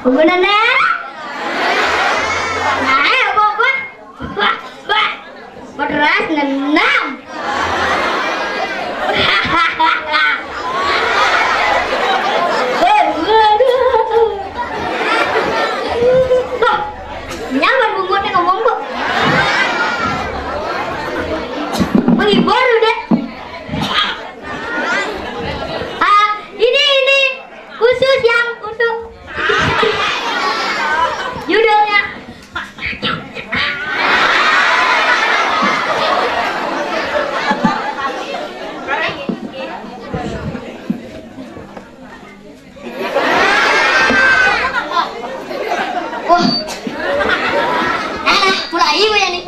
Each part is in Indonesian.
Bener nah. Nah, pokok. Bah. Beras ngenam. Nyaman bungkutnya ngomong kok. Menghibur udah. Ini khusus yang untuk judulnya. Wah, mulai ibu ya nih.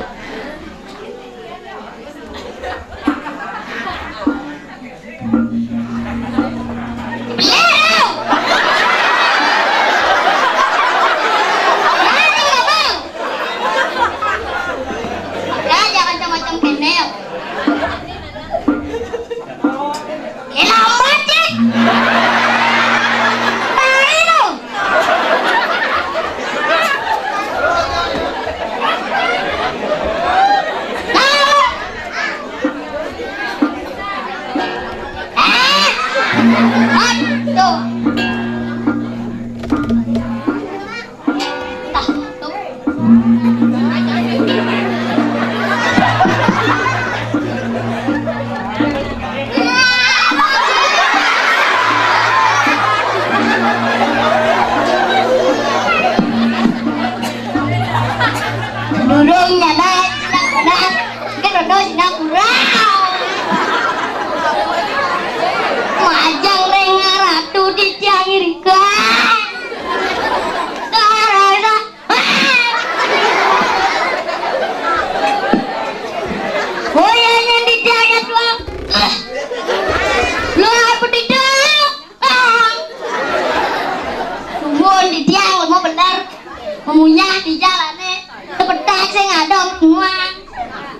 Memunyah di jalannya sepedak saya ngadong semua.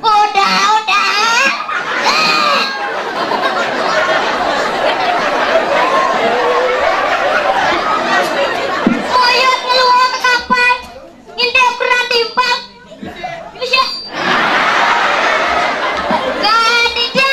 Udah koyot ngeluar ke kapal ngintip pernah timpang bisa gak dijam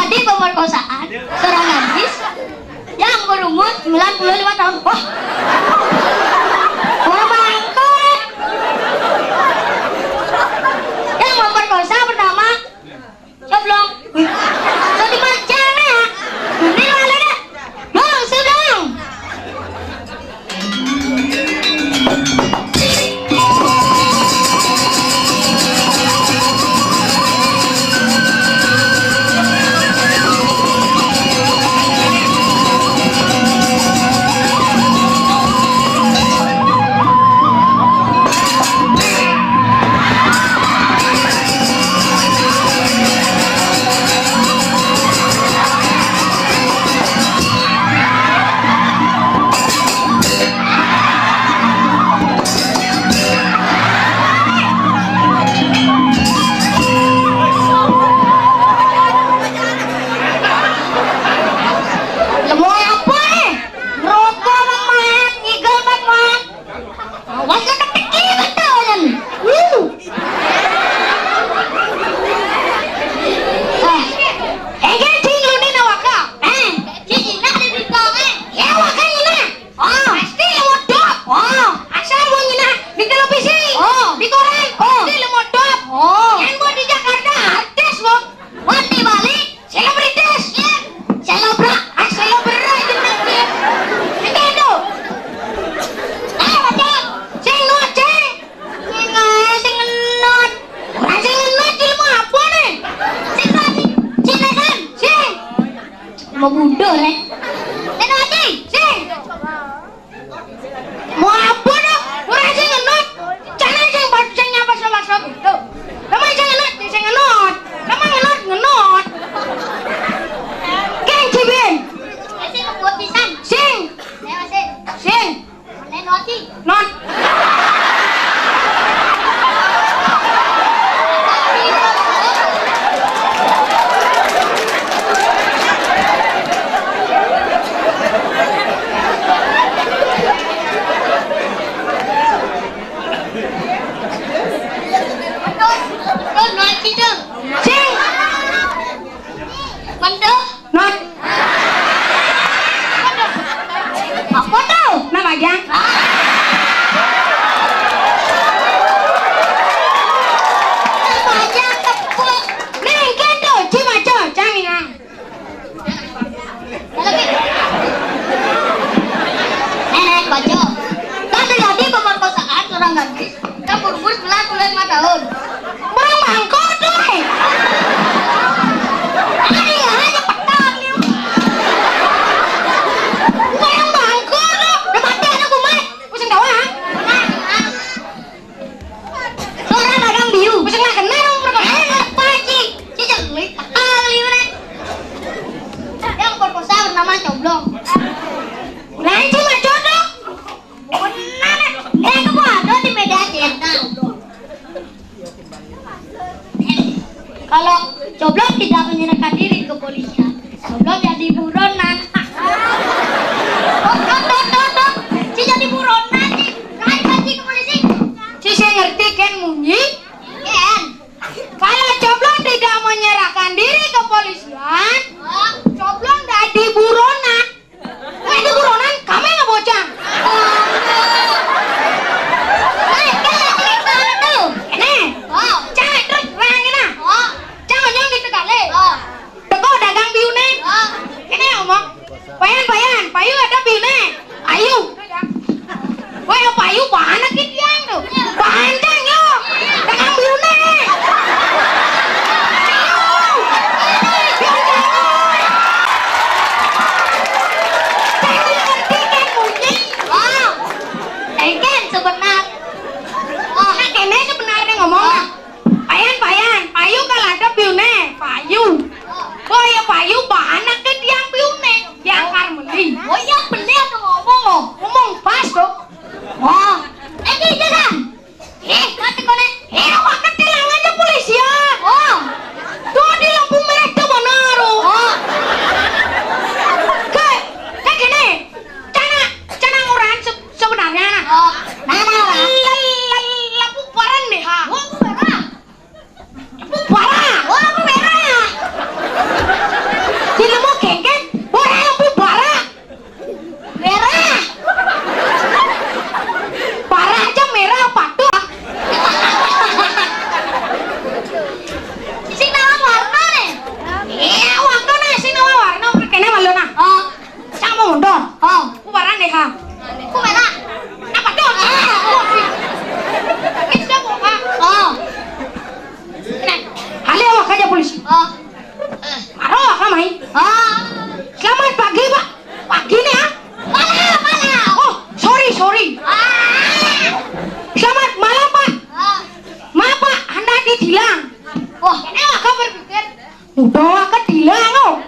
bedan pemerkosaan seorang gadis yang berumur 95 tahun. Wah, mantap. Yang memperkosa bernama Coblong. So dibaca ya. Ini mana dah? Bang, sedang. mau mundur Neno Haji sing mau apa dong ora sing ngenot jangan sing nyapa sama gitu lama sing ngenot sing ngenot lama ngenot keng cibin sing buat pisan sing sing Neno Haji not kalau Coblong tidak menyerahkan diri ke polisian, Coblong jadi buronan. Si jadi buronan, si ke polisi. Si saya ngerti kan Munyi? Kan. Kalau Coblong tidak menyerahkan diri ke polisian, Coblong jadi buronan. Jadi buronan, kamu nggak bocah. Payu ada bine, payu. Wah, payu mana gitu yang tuh? Panjang yo, dengan bine. Sebenar. Oh, kene sebenarnya ngomong. Payan, payu kalau ada bine, payu. Oh ya payu mana gitu yang bine? Yang karmeli. Oh iya bener tuh ngomong pas tuh. Wah, ini jalan. Mati kone. Awak ketilang aja polisi ya. Oh, tuh di lampu merah tuh bener. Oh, kayak gini. Cana orang sebenarnya. Oh, lampu parah nih ha. Lampu merah. Lampu parah. Oh, lampu merah. Tidak mau kengken. Selamat pagi Pak. Pagi nih ya? Malam. Oh sorry. Selamat malam Pak. Maaf Pak, Anda ditilang. Wah, ini aku berpikir udah aku tilang oh.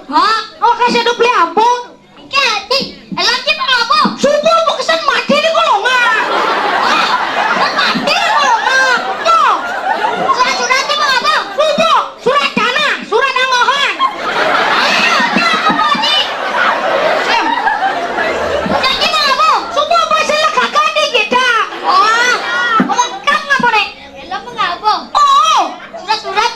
Hah? Oh kasih ada beli apa? Kati, lagi Pak apa? Subuh mau kesan mati nih kalau nggak. Mati kalau nggak. Tuh. Surat Pak apa? Subuh. Surat tanah, surat anggahan. Surat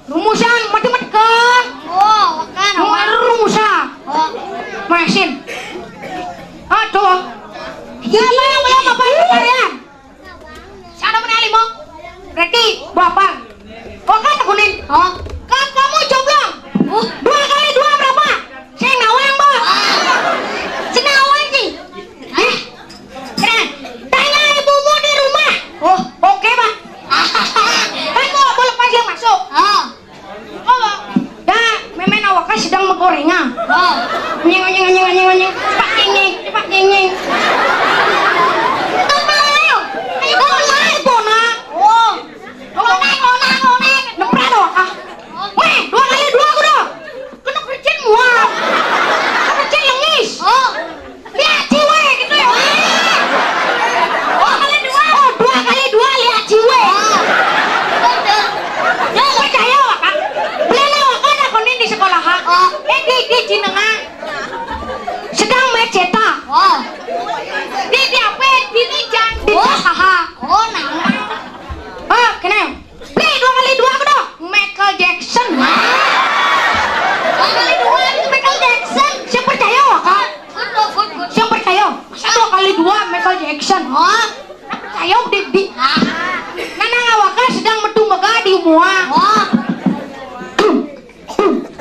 Rumusan matematika. Oh, kan. Rumusan. Oh. Mesin. Aduh. Siapa yang belum apa kalian? Sana menali mo. Berarti bapak. Oke tekunin. Oh. Kan kamu jomblang. 2 kali 2 berapa? Saya nawang bo. Senawang sih. Keren. Tanya ibumu di rumah. Oh, oke pak. Kan mau lepas dia masuk. Oh. Oh, ya, memen awaknya sedang menggorengan. Oh. Nyeng. Cepat nyeng. Ayo. Ayo, Bona. Oh. Konek. Nempel awakah. Weh, 2 kali 2 aku dah. Kena kerjaan mual. Kerjaan lengis. Oh. Lihat ciwe gitu ya. 2 kali 2. Oh, 2 kali 2 lihat ciwe. Percaya awakah. Beli awakah nak konin di sekolah ha. Oh. Di Cinenga. Sedang main cetak. Oh. Di apa? Di Nijan. Di Oh. Haha. Oh, nama. Ah, kenapa? Beli 2 kali 2 aku dah. Michael Jackson. 2 kali 2 itu Michael Jackson. Siapa percaya awakah? Good. Siapa percaya? Masa 2 kali 2 Michael Jackson. Oh. Percaya di Ah. Nanang awakah sedang metu megah di mua. Oh.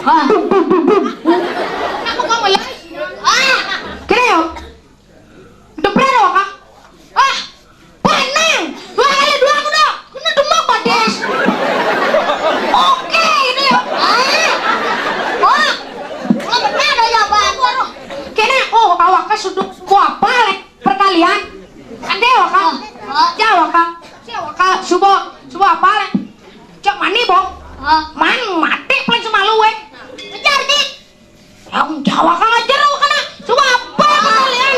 Ah. Aku kamu ya? Ah. Kira yo. Dempret awakah? Ah. Panang. 2 kali 2 aku dah. Kena demam pades. Oke, ini yo. Oh. Lo pernah ada jawaban. Kena awakah sudah ku apa lek perkalian? Ande awakah? Oh. Ja awakah? Si awakah subo apa lek? Cok mani bong. Oh. Man mati paling semalu weh. Kejar dik. Yang Jawa kan ngajar awakah na. Subo apa perkalian?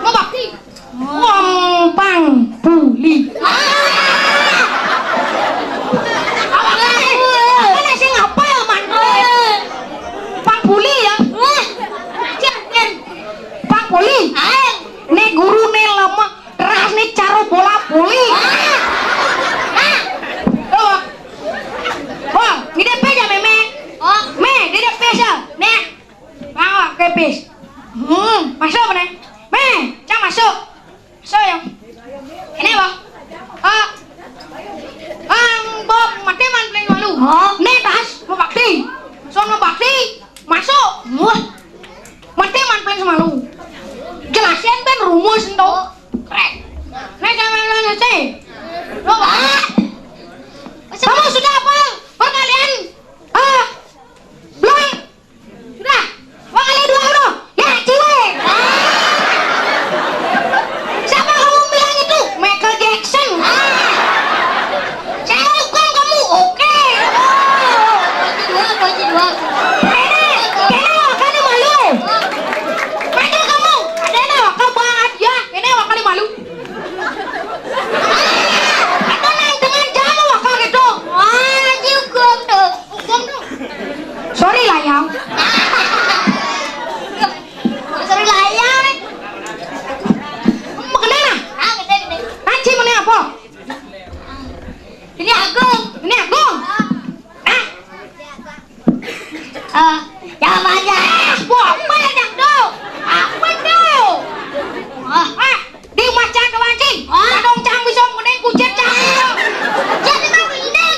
Mau bakti. Wampang puli. Awakah sing apa ya man? Pang puli ya. Jangan. Pang puli. Ne guru ne lama ras ne caro bola puli. Oh, gede peja meme. Oh. Me, gede peja. Ne. Bawa ke pes. Masuk apa ne? Me, cang masuk. Masuk yang. Ini apa? Bob, mati man paling malu. Ne tas, mau bakti. Sono bakti. Masuk. Mati man paling semalu. Jelasin ben rumus ento. Krek. Ne jangan aja. Kamu sudah apa? Perkalian? Belum? Sudah? 2 kali 2 udah? Ya, ciwe! Siapa kamu bilang itu? Michael Jackson? Saya hukum kamu, oke? Kunci dua. Kene wakal malu. Michael kamu, ada wakal banget ya. Kene wakal malu. Atau nang dengan jamu wakal gitu. Hukum tuh. Hukum tuh. Sorry lah yang. Sorry layar. Mau kemana? Gede. Nanti mana apa? Ini Agung. Ini Agung. Jangan aja. Apa yang tuh? Apa tuh? Di macam kewancing. Kadang cang bisa meneng kucet cang. Jadi kamu ini.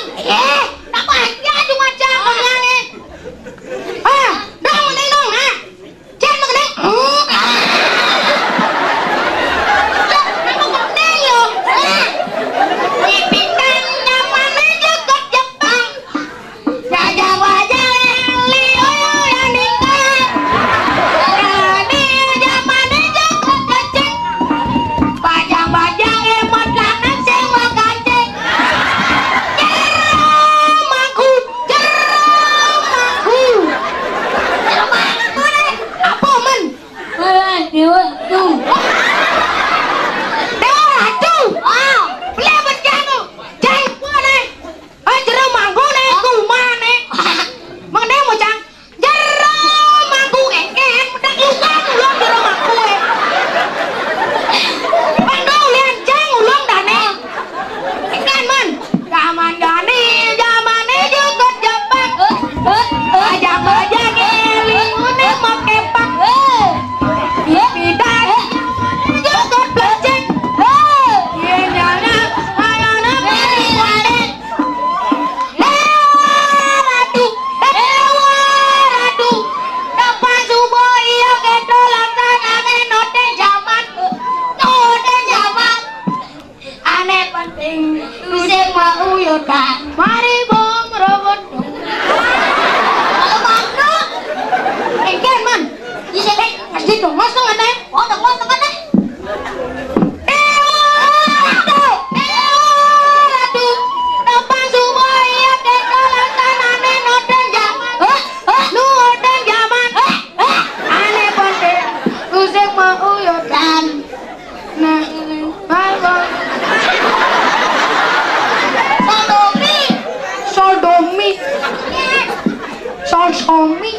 Apa ya cuma cang kalian dong meneng dong jangan meneng. Kamu meneng yo. Pipingan nyaman dekat Jepang. Jajah wajah leo. Mari bom robot dong. Kalau mana? Engken man. Bisa deh. Mas di dong mas tengah deh. Oh, tengok deh. Aduh, nopang supaya kekolan tanane noden jaman. Noden jaman. Ane pande, usik mau yo dan. Nah, bye. Sodomi. Sodomi.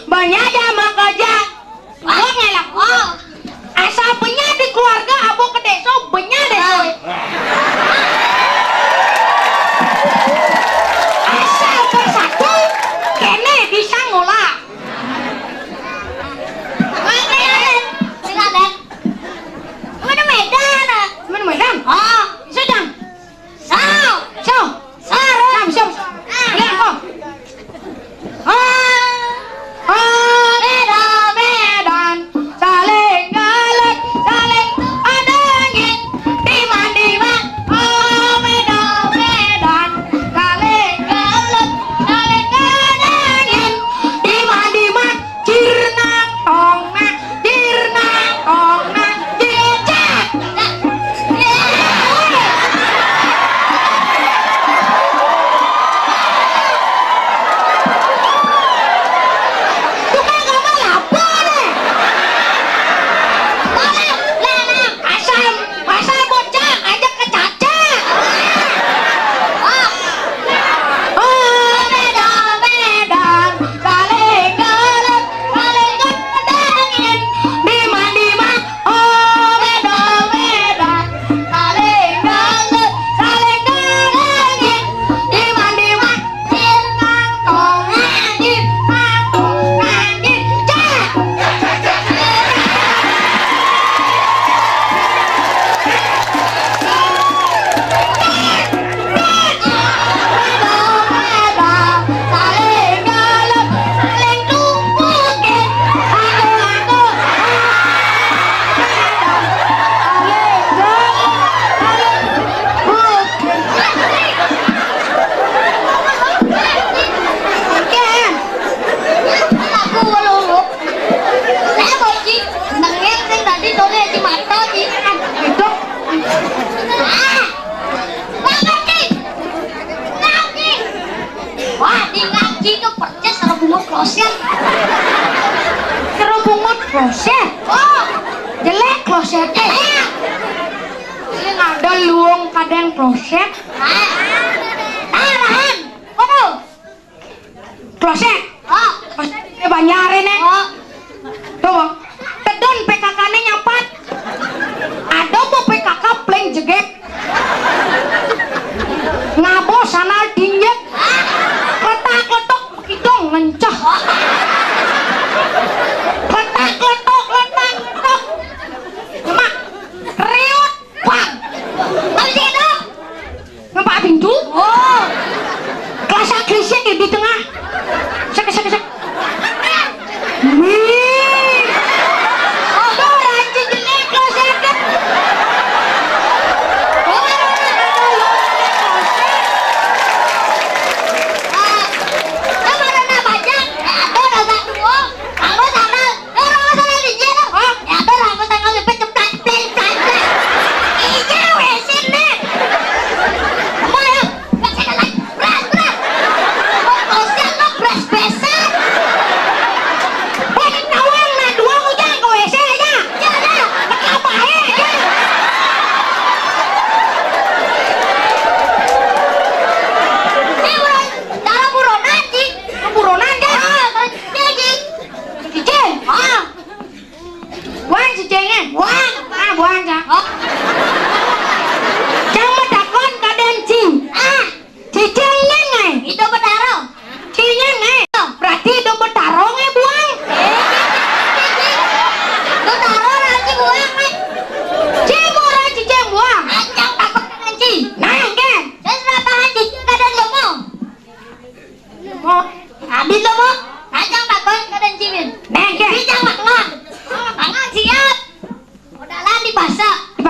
Banyak jama kerja. Lo ngelak. Oh. Asal benya di keluarga abo ke desa benya desa. Asal bersatu kene bisa ngolah. Tinggal deh. Mana Medan? Mana Medan? Oh, Sedang. sao? Sam. Lihat kok. Medan, saling galak, saling adangin, diman. Oh Medan, saling galak, saling adangin, diman. Cirnang tongnang, cicak. Tukang ngomong apa nih? Asal bocah ajak ke caca. Oh Medan, saling galak, saling adangin, diman. Oh Medan, saling galak, saling adangin, diman. Cirnang tongnang, cicak. Saling galak, saling tumpukin, aku. Saling galak, saling tumpukin. Ken, Aku lulu. Saya mau sih nangis sing tadi dole di mata sih. itu Ngaji. Wah, di ngaji itu percis sama bunga kloset. kerubungut kloset. Oh, Jelek klosetnya. Ini ada luang kadang kloset. tahan. Waduh. Kloset. Oh, Kloset banyarin nih. oh. Tuh, tedon PKK-nya nyapat. Ada mau PKK pleng jeget. Ngabo sana dinjek. Letak-letok kidong ngencah. Letak-letok. Cuma riut bang. Habis itu. Ngempak pintu. Oh. Klasa-klisa di tengah. Sek. Wih. Tuh anjing jelek klosetnya.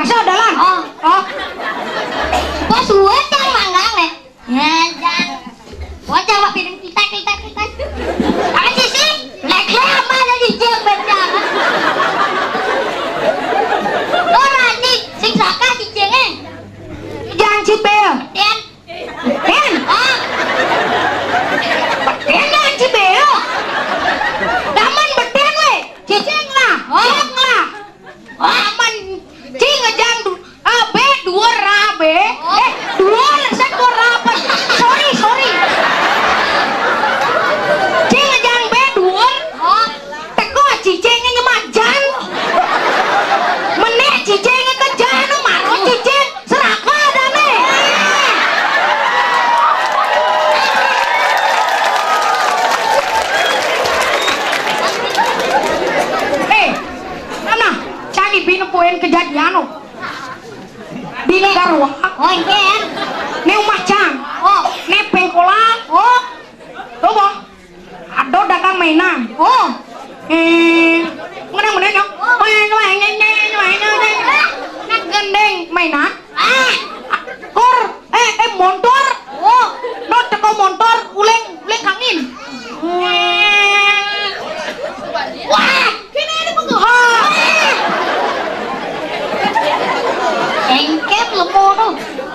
Bakso dalan. Oh. Oh. Bos wajang manggang nih. Ya, jangan. Wajang pak piring kita. Apa sih? Lek apa dari jeng bejang? Orang ni sing saka di jengnya. Jang cipel. Ten. Ten. Ah. Ten jang cipel. Daman beten we. Cicing lah. Cek lah. Aman cing ngejang be dua rabe. Dua lesek dua rabe. Sorry. Cing ngejang be dua. Oh. Teko cicingnya nyemajan. Menek cicingnya kejan maro cicing seraka dane. Nana, cari bina poin kejadian lo. Bina garwa. Oh, ingin. Ne macang. Oh. Ne pengkola. Oh. Coba. Ado dagang mainan. Oh. Mana yo. Nak gendeng mainan. Kor. Motor. Oh. No teko motor uleng angin. Wah, kini ada penguha. Engkep lemo tu.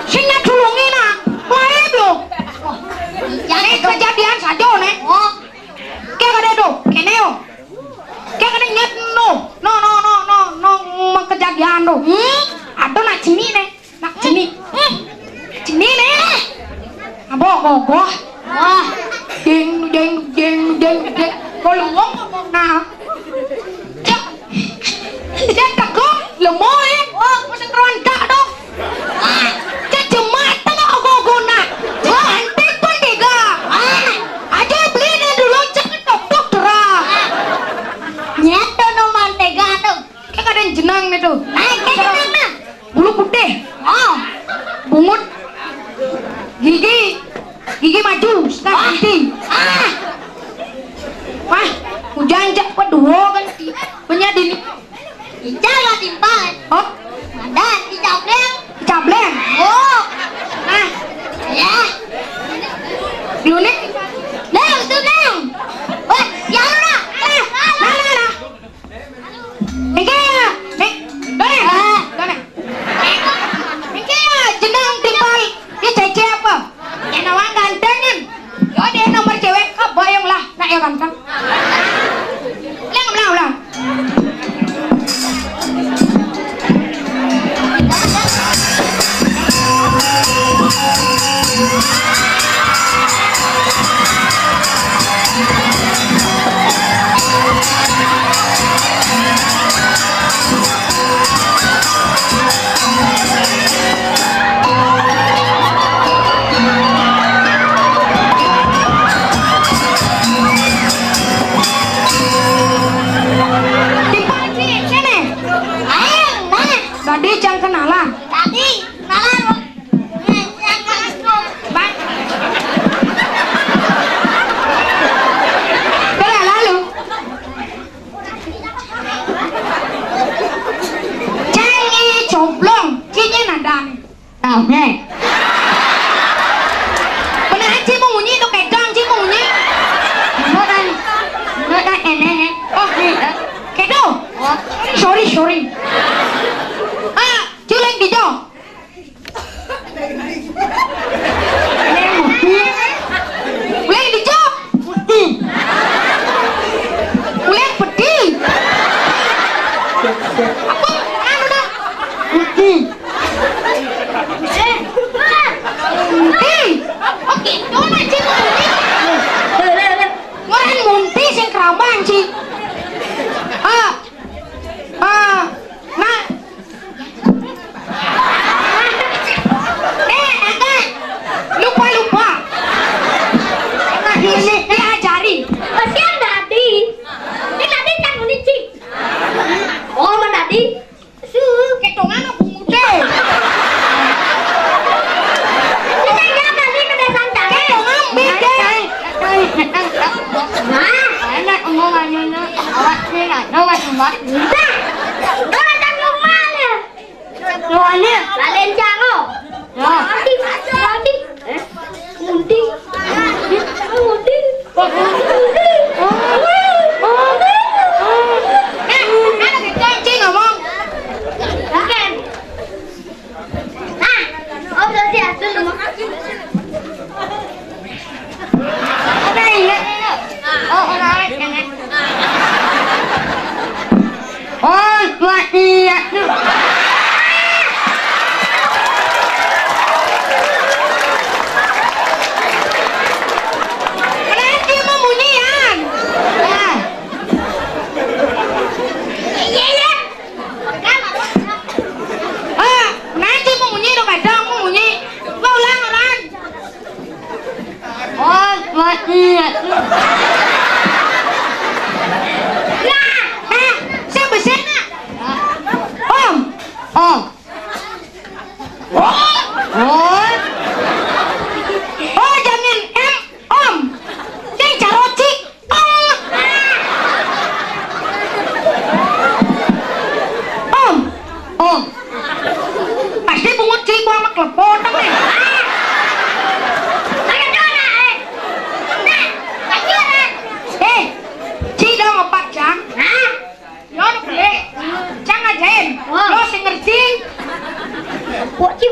Sini tulungin ah, baik lo. Ini kejadian saja nih. Oh. Kayak ada do, keneo. Kayak ada nyet no kejadian do. Ada nak cini nih, nak cini. Cini nih. Abo gogoh. Wah, jeng. Kalau ngomong nah. Cek takut lemo eh. Wah, masih kerontak dong. Cek cemat tengah gogona. Antik pun tiga. Aja beli nih dulu cek topok terah. Nyeto no mantega tu. Kayak ada yang jenang nih tuh. Kayak jenang nah. Bulu putih. Oh. Bungut. Gigi maju. Setengah ganti. Wah, hujan jak kedua kan. Banyak dini. Jalan timbal. Oh, Dan dicableng. cableng. Oh. Nah, Ya. dulu nih. Leng tu leng. Wah, yang mana? Nah. Ini kayak, nih, done. Ini kayak jenang timbal. Dia cece apa? Yang nawang ganteng kan? Yo dia nomor cewek, bayang lah, nak ya ganteng. Lang. Timbal sini. Ayang, mana? Tadi jangan kenalan. Tadi kenalan. Jangan tu. Bang. Udah lalu. Cengi coblong, cinya nadang. Tahu nih. Benar sih mau bunyi tuh kedang sih mau bunyi. Bukan ini. Oh, kedo. Oh. Sorry. Culeng dijo. Uleng dijo. Uleng peti. Apa? Anu dah. Peti. Oke, dona sih mau bunyi. Ngoran munti sing keramang sih. Nah. Agak lupa. Ini diajari. Kasihan tadi. Ini tadi kan unicik. Oh, mana tadi? Ketongan aku muda. Kita jangan ini pada santai. Ketongan beda. Nah, enak omongannya. Awak sih nggak tahu apa. Nah, orang rumah ya.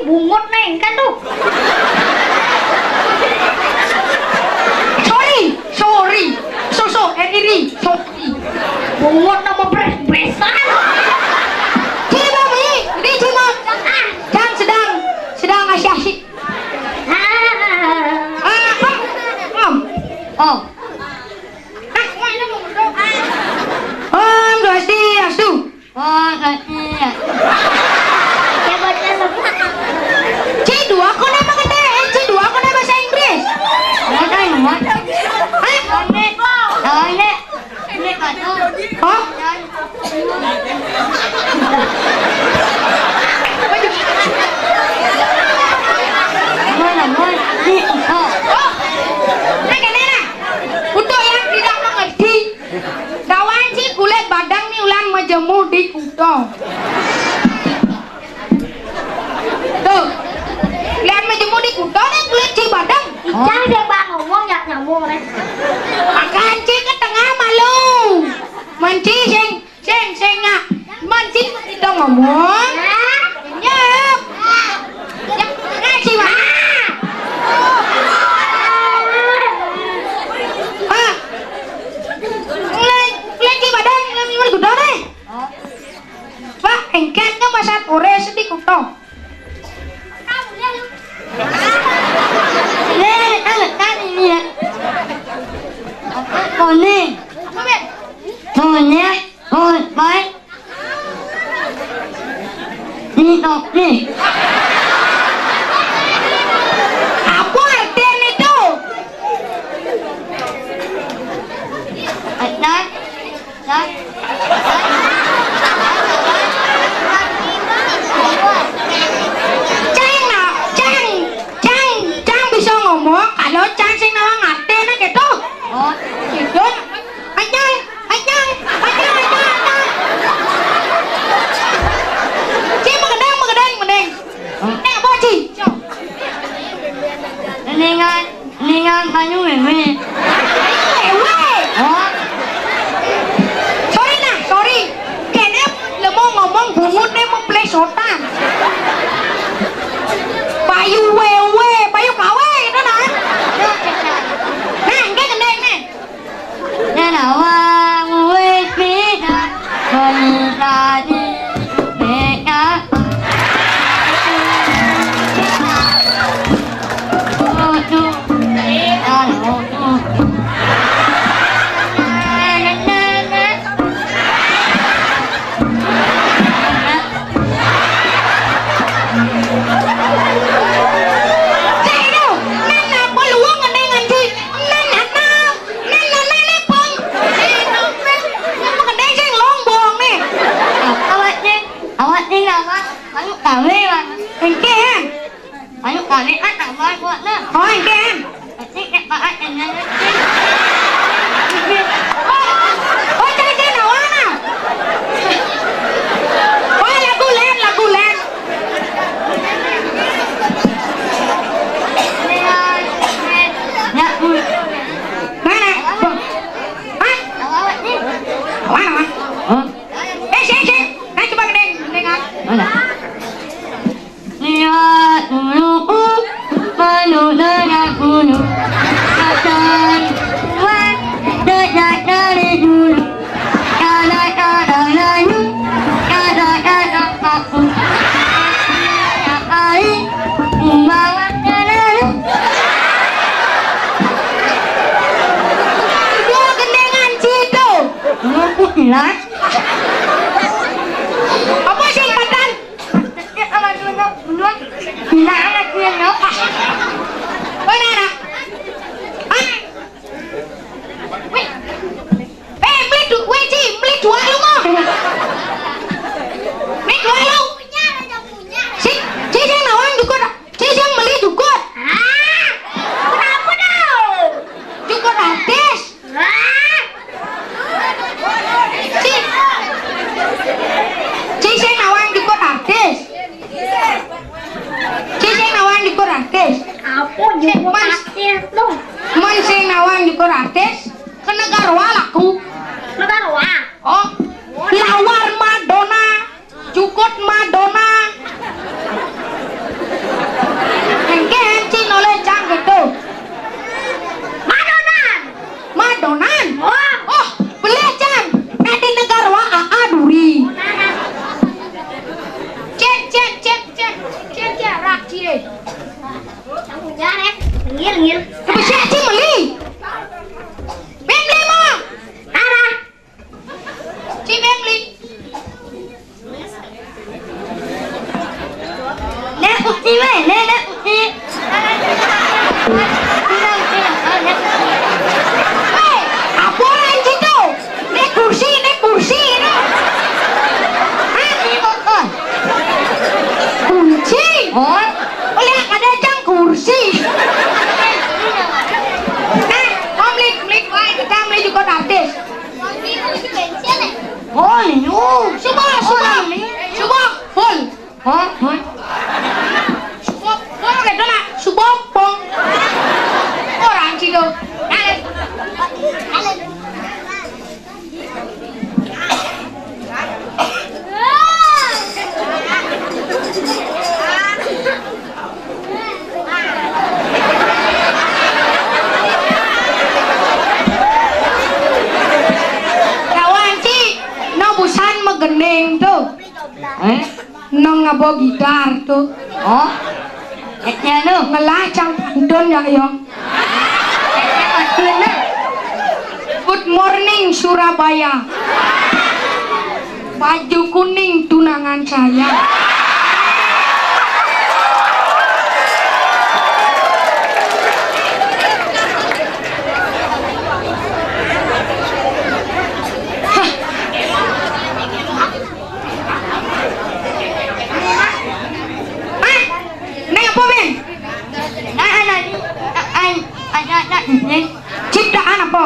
bungut neng kan tuh. Sorry. Sorry. Bungut nama besan. Cimami, ini Cimam. Jang sedang asyik. Oh. Om Swastiastu. Oh, iya. Ya baca semua. C2 kok nama kata C2 kok nama bahasa Inggris. Ada nama. Ini kata. Oh? Nah kenapa? Untuk yang tidak mengerti, kawan si kulit badang ni ulan menjemur di kuto. Tuh, lihat menjemur di kuto ni kulit si badang. Icah dia bang ngomong ya nyambung nih. Makan si ke tengah malu. Manci sing ngak. Manci tidak ngomong. Nyep. Nyep ngasih mah. Lihat si badang menjemur di kuto ni. Pak, engkan ke masa sore sedih kuto. Apa artinya itu? Cang bisa ngomong kalau Cang sing nawang ngerti nah gitu. Gitu. Anyang. Ci mengendang. Nek apa Ci? Ningan kayu wewe. Sorry. Kene lemo ngomong bungut nih mau play sotan. Payu kawe itu nah. Nah, enggak gendeng nih. Ya nawang wis beda. Tadi beda. Kami anak buat nak. Oh, enggak. Nanti kita akan nanya. Oh, jadi nawana. Oh, lagu len. Mana? Hah? Awak ni. Mana? Sing. Nah, coba gendeng. Mana? Lihat dulu, malu dengan bulu. Katan, wan, dekat dari dulu. Kadang-kadang layu, kadang-kadang kaku. Setiap hari, membawa lalu. Dua gendengan situ. Aku hilang. Apa sih badan? Setiap awak dulu, hilang anak dia no. Mana? Beli dua lu mau. Beli dua lu. Si yang nawang juga. Si yang beli juga. Kenapa dong? Juga gratis. Si yang nawang juga gratis. Aku juga pasti tuh. Man si nawang juga gratis. Ke negara laku. Negara wah. Oh, lawar Madonna, cukut Madonna. Gimana nak? Hei, apa orang situ? Naik kursi itu. Kunci. Oh, Oleh ada jang kursi. Nah, kau melit, wah kita melit juga artis. oh, lu. Subah, full. Oh, Full gitu nak, subah pong. Orang situ. Kawan ci, no busan megening tuh. No ngabo gitar tuh. oh, etnya lu. Ngelacang pantun ya yo. Good morning Surabaya. Baju kuning tunangan saya. Ciptaan apa?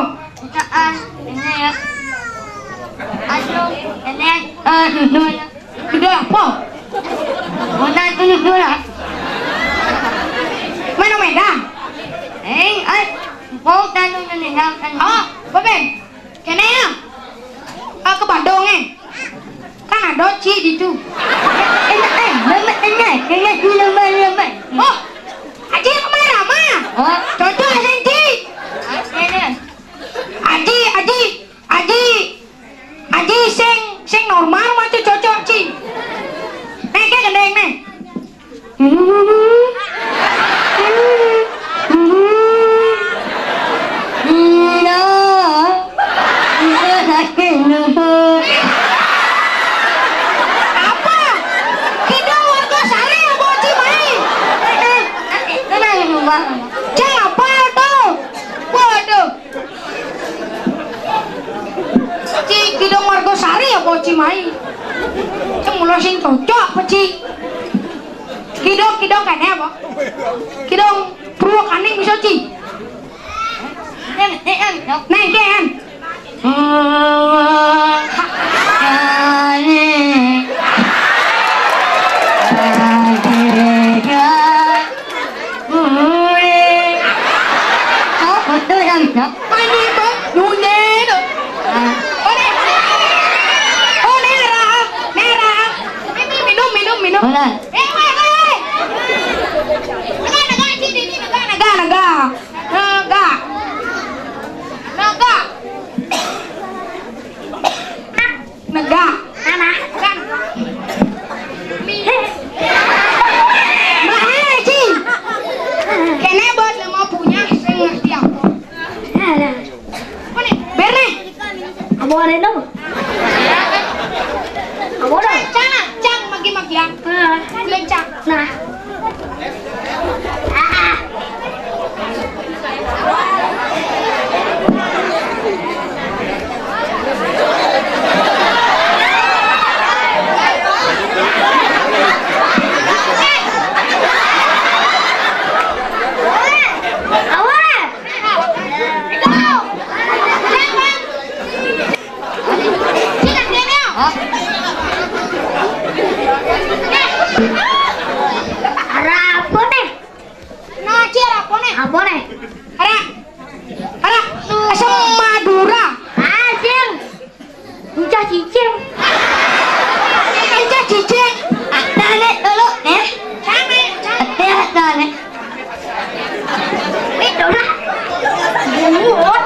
Udah apa? Mana Medan? Oh, Baben. Kene ya? Ke Bandung kan ada Ci di tu. Oh, Aji kemana mah? Cocok aja Ci. Aji sing normal mah tuh cocok Ci. Nek gendeng nek. Apa? Kita warga sari ya buat Ci main. Ceng apa tuh? Waduh. Ci kidong warga sari ya buat Ci main. Ceng mulo sing cocok apa Ci? Kidong kene apa? Kidong Purwokaning bisa Ci. Neng kan? Mani bang, nune tuh. Oh nera. Minum. Weh. Naga sini naga. Naga. Mana? Kan. Mahal Ci. Kene bos mau punya saya ngerti apa. Mana? Berne. Abo ada dong. Abo dong. Cang magi-magian. Lencang. Nah. Apa nih? Ada asam Madura. Asing. Ucah cicing. Aja cicing. Ada nih dulu nih. Ada nih. Itu dah. Mulut.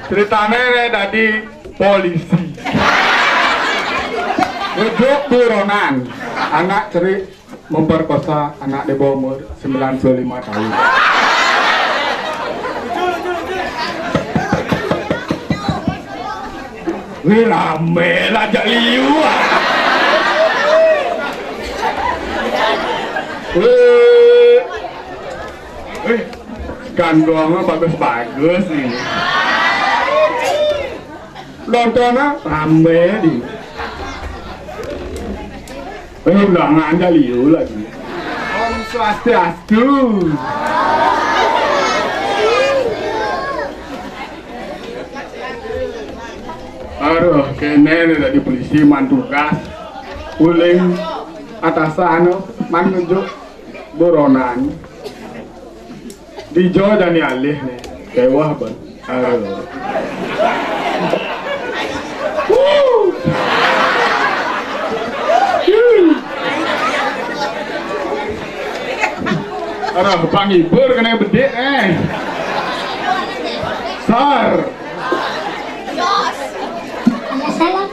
Ceritanya tadi polisi ngejuk buronan anak cerik memperkosa anak di bawah umur 95 tahun. Wih rame lah jak liu. Wih gandongnya bagus-bagus nih. Nontonnya rame di. Ulangan aja liu lagi. Om Swastiastu. Aduh, kene dari polisi mantugas, uling atasan man nunjuk buronan. Dijo dan alih nih, kewah ban. Aduh. Aduh, panghibur kena bedek Sar. Salam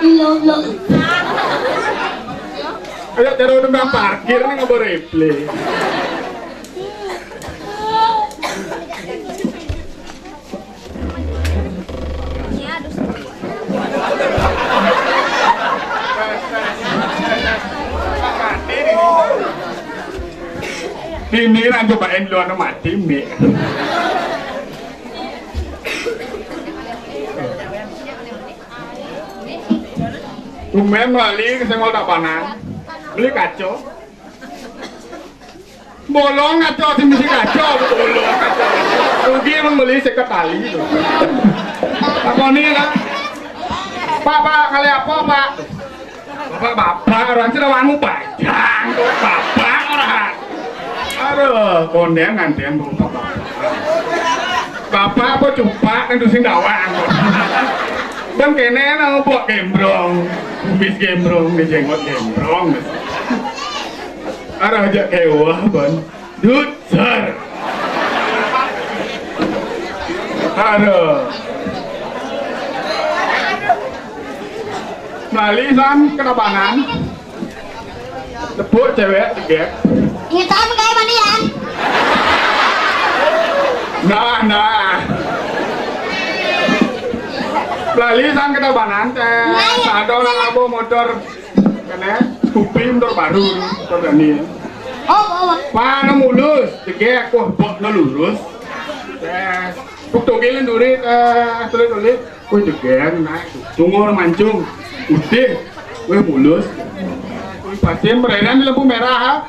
ilallah. Ayo taruh nembang parkir nih nggak boleh replay. Ini nak cobain lu anu mati mi. Tumben beli ke senggol tak panan, beli kacau. Bolong kacau sih mesti kacau, bolong kacau. Rugi membeli seket tali. Apa nih lah? Pak kali apa pak? Bapak orang cerawanmu panjang, bapak orang. Aduh, kondeng ngantian bapak apa cumpa kan tuh sing dawang. Dan kene nang buat gembrong, bis gembrong, di jenggot gembrong. Arah aja kewah ban, dutsar. Aduh. Malisan kenabanan. Tepuk cewek tegak. Ingat sama kayak mana ya? Nah. Lalisan kenabanan teh. Ada orang abu motor kene, kupi motor baru, motor Dani. Oh. Pana mulus, tegak wah bok lurus. Tuk togilin durit, tulis. Wih tegak naik, tunggu mancung. Udah, wih mulus. Wih pasien beredan di lampu merah.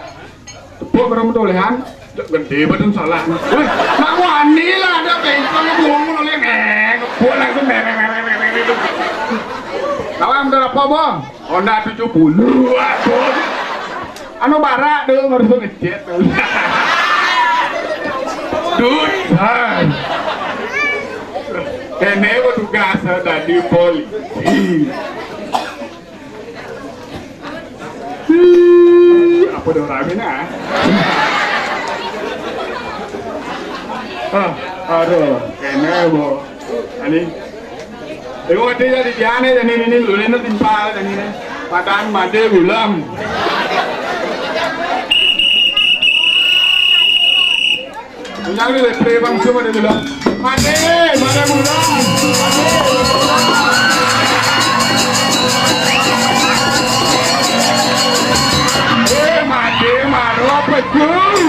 Tepuk barang tolehan, gede badan salah. Wih, nak wani lah ada bengkong ngomong oleh kepuk langsung Kawan udah apa bang? Honda 70. Aduh. Anu barak dong harus ngecet. Dusan. Kene tugas dari polisi. Apa dah rame nak? Aduh, kene bo. Ani. Tengok dia jadi diane dan ini lulin timpal dan ini padan made gulam. Punya ni lepre bang semua dia gulam. Made gulam. Made maro petul.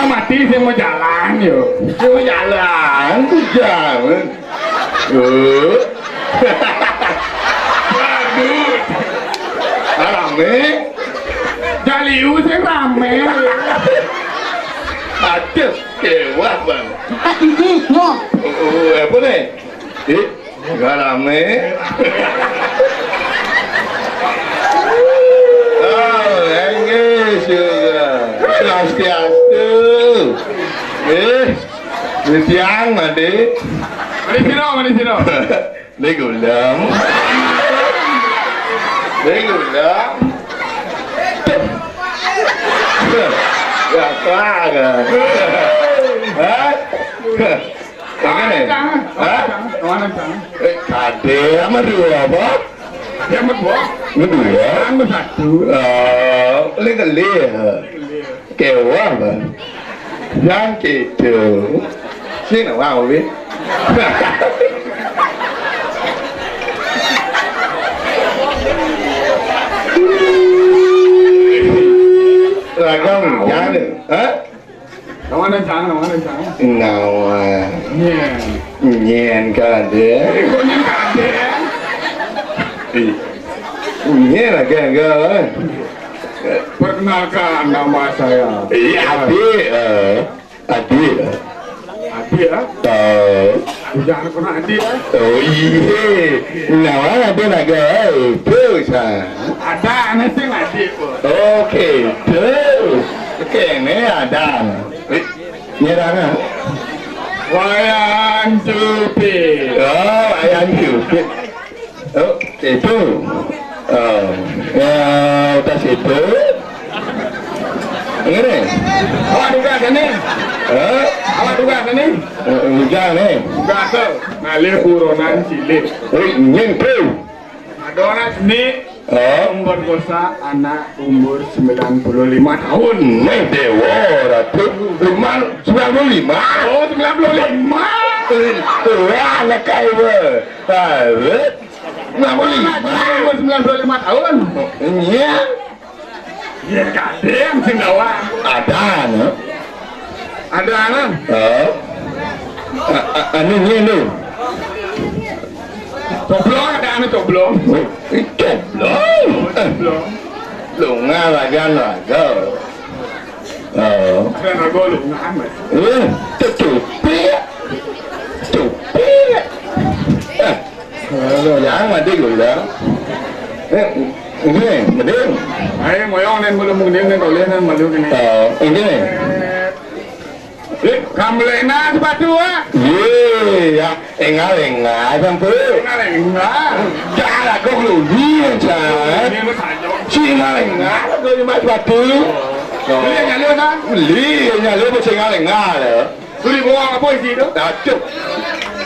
Mati saya mau jalan yuk. Saya mau jalan, aku jalan. Waduh, rame. Jaliu saya rame. Aduh, kewah bang. No. Oh, apa nih? Galame. Oh, enggak juga. Selastiastu. Siang mandi. Mari sino. Legulam. Ya kagak. Hah? Kagak. Hah? Kade sama dua apa? Ya berdua. Berdua. Sama satu. Kali. Kewa apa? Yang gitu. Sini mau bi. Ragam jangan. Hah? Nawan jangan. Nawan. Nyen kade. Kok nyen kade? Nyen agak. Perkenalkan nama saya. Adi. Adi ya? Jangan pernah Adi ya? Oh iya. Nama ada naga. Bisa. Ada anak sih Adi. Oke. Oke ini ada. Nyerana. Wayang Cupid. Oh wayang Cupid. Oh itu. Tas itu. Ini. Awak juga sini. Awak juga sini. Juga nih. Juga tuh. Ngalih buronan cilik. Ingin tuh. Ada orang sini. Umur kosa anak umur 95 tahun. Nih dewa. Ratu. 95. Oh 95. Wah anak kaya. Harus. 95 tahun. Iya. Ya kadang sing gawang. Ada no. Ada anak. Anu ni lu. Coblong ada anak coblong. Coblong. Lu ngalagan laga. Kan aku lu ngamat. Cupi. Rồi dáng mà đi gửi đó. Ini, mending. Ayo ngoyong nen belum mending nen kalian nen malu gini. Ini. Kamlena sepatu ah. Iya, enggak sampai. Enggak. Jangan kau lu dia cah. Ini mah saja. Enggak, kau cuma sepatu. Beli nyalo kan? Beli nyalo macam enggak lah. Beli bawa apa isi tu? Cuk.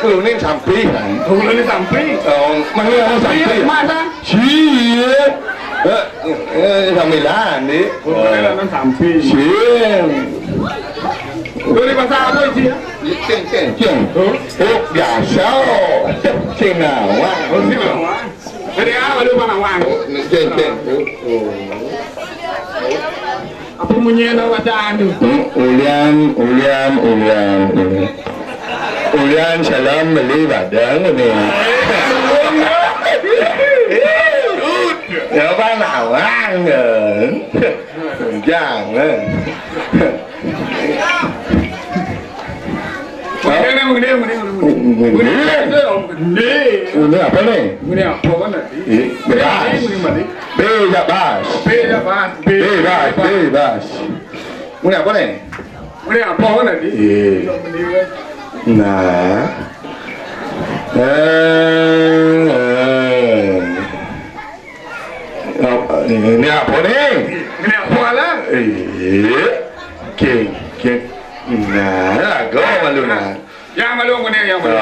Lu ni sampai kan? Lu ni sampai? Mana orang sampai? Mana? Siap. Sampai lah ni. Bukan sampai. Siap. Lu ni pasal apa isi? Ceng. Oh, biasa. Ceng awak. Oh, ceng awak. Jadi apa lu mana awak? Ceng. Apa bunyi nama bacaan tu? Ulian salam beli badan ni. Ya apa nawang kan? Jangan. Ini apa ni? Ini apa kan nanti? Bebas. Ini apa ni? Ini apa kan nanti? Nah, ini apa nih? Ini apa lah? Nah, go malu nah. Yang malu yang malu.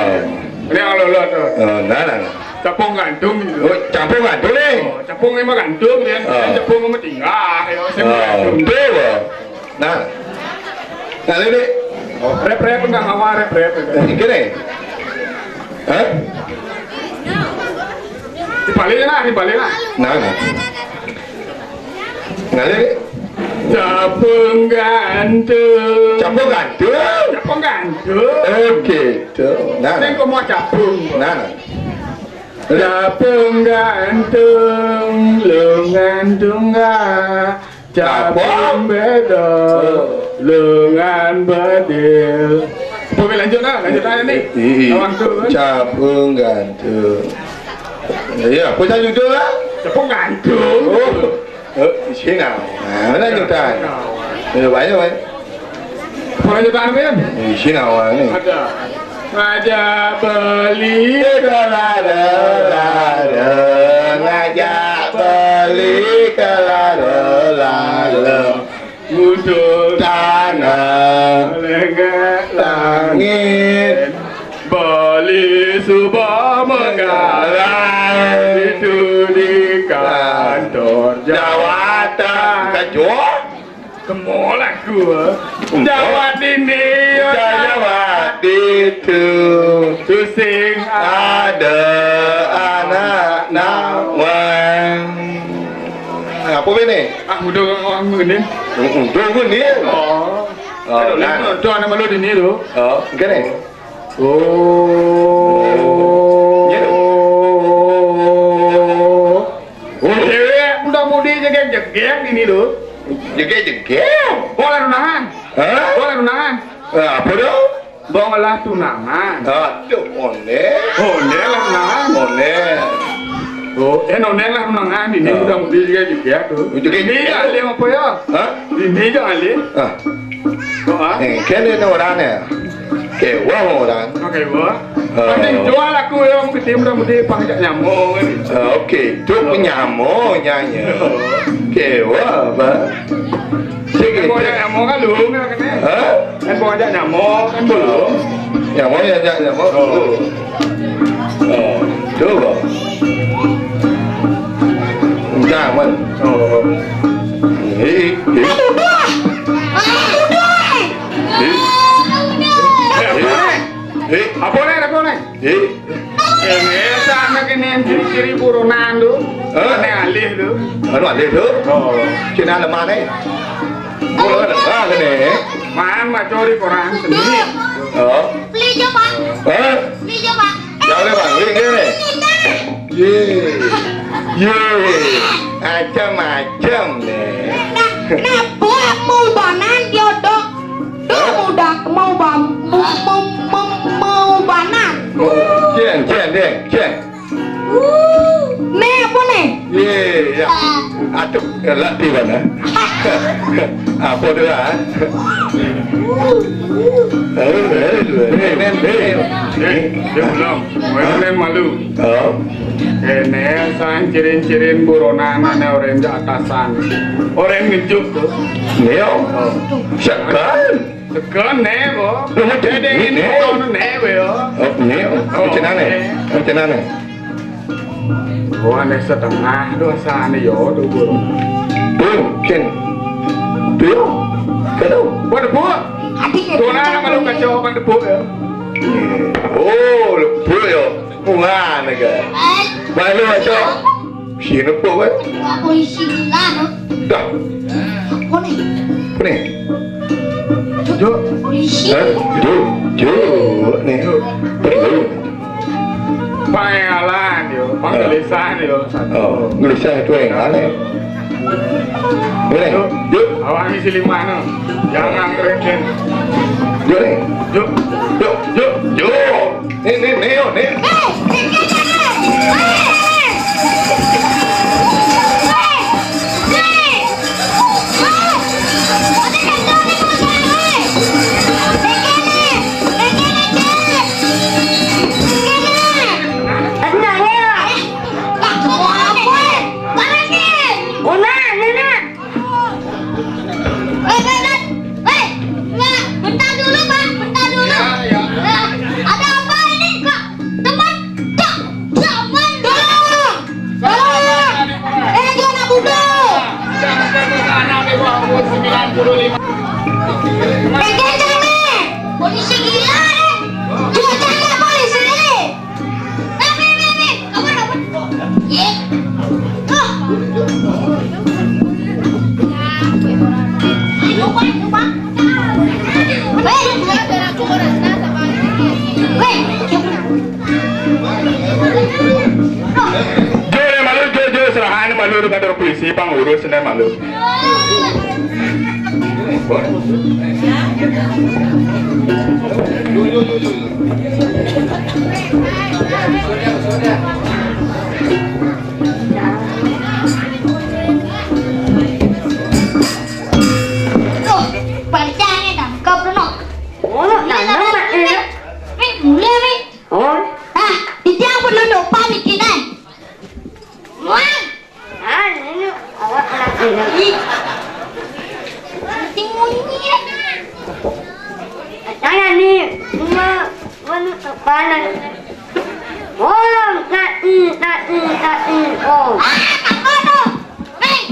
Ini yang malu tu. Nah. Capung gantung. Capung gantung ni. Capung ni mah gantung ni. Capung mah tinggal. Betul. Nah, nah ni. Rep enggak ngawar rep. Gini. Hah? Dibalik lah. Nah. Ngali. Capung gantung. Oke, tu. Nah. Ni kau mau capung. Nah. Capung gantung, lu gantung gak? Capung beda. lengan bedil. Boleh lanjut aja nih. Awang tuh. Capung gantung. Ya, apa saya jujur lah? Cepung gantung. Sini nào. Mana jutaan? Banyak banyak. Boleh lanjutan kan? Sini nào ni? Ada. Raja beli Kelada, ngajak beli kelada, musuh tanah, lengan langit, beli subah menggalang itu di kantor jawatan. Kajua, Kemolah gua jawat ini jawat itu. Susing Ada anak nawan. Apa ini? Ah mudah orang ini. Tunggu ni. Oh. Oh, Nah, tu anak malu di ni tu. Oh, gini. Oh. Ya tu. Oh, cewek muda-mudi jegek-jegek di ni tu. Jegek. Boleh tunangan. Hah? Boleh tunangan. Apa tu? Boleh tunangan. Tu one. Oh, ni lah tunangan. One. Oh, noneng lah tunangan di ni muda-mudi jegek-jegek tu. Ini alim apa ya? Hah? Ini jangan alim. Ah. Oh, ah. Kene ni orang ni. Ke orang. Okey, buat. Nanti jual aku yang kita muda-mudi pangkat nyamuk ni. Okey, tu penyamuk nyanyi. Ke apa? Kan bawa ajak nyamuk kan lu kan ni. Hah? Kan bawa ajak nyamuk kan belum. Nyamuk nyamuk. Oh, coba. Jangan. Oh. Apa ni? Ini sama kini ciri-ciri buronan tu. Ini alih tu. Anu ada tu. Oh. Cina lemah ni. Boleh ada ni. Man macori koran sendiri. Oh. Beli je pak, Hah? beli je pak. Jauh le bang, ni ni. Ye. Ye. Macam-macam ni. Nah, buat mau banan jodoh. Tuh muda mau banan. Chen, chen. Nih apa nih? Ye, ya. Atuk latih mana? Apa tu ah? Dia belum. Mereka malu. Oh. Ini san cirin-cirin buronan mana orang di atasan. Orang ngejuk tu. Neo. Sekan. Sekarang nebo. Jadi ini kau nebo yo. Oh, neo. Macam mana? Macam mana? Oh, ane setengah dosa ane yo tu buronan. Tuh, Chen. Tuh. Kau. Buat debu. Adik Tuh nak malu kacau kan debu yo. Oh, lupa yo. Bunga naga. Malu macam. Sini lupa kan? Polisi gila no. Dah. Apa nih? Apa ni? Jo. Polisi. Jo. Ni. Perlu. Pangalan yo, panggilan yo. Oh, gelisah tu yang mana? Boleh. Jo. Awak ni silima no. Jangan kerengken. Jo ni. Jo. Ni. Bentar dulu pak, bentar dulu. Ada apa ini kak? Teman tak zaman dulu. Jangan budak. Polisi gila Cuacanya polisi Nih Kamu dapat Ye Lupa Jo serahan malu dekat polisi pengurus dan malu. Tuh, bancangnya tangkap dulu. Oh, tangkap mak ini. Nih, mulai nih. Oh. Ah, itu yang penduduk panik kita. Wah. Ah, ini awak anak ini. Tinggunya. Saya nih, panas. Oh, tak. Oh. Ah, tak kono. Nih.